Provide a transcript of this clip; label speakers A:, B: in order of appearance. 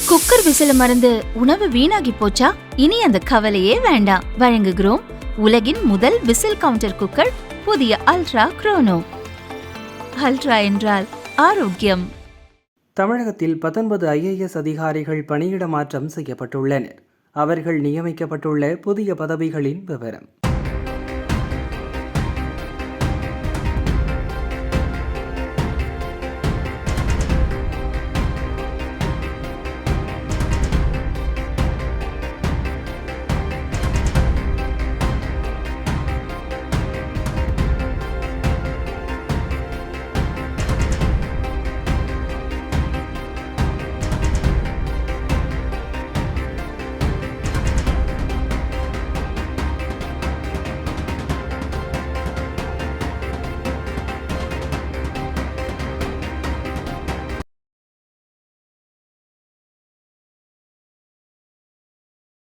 A: Cooker விசில மறந்து உணவு வீணாகி போச்சா? இனி அந்த கவலையே வேண்டாம். வழங்குகிறோம் உலகின் முதல் விசில் கவுண்டர் குக்கர், புதிய அல்ட்ரா குரோனோ. அல்ட்ரா என்றால் ஆரோக்கியம்.
B: தமிழகத்தில் 19 IAS அதிகாரிகள் பணியிட மாற்றம் செய்யப்பட்டுள்ளனர். அவர்கள் நியமிக்கப்பட்டுள்ள புதிய பதவிகளின் விவரம்.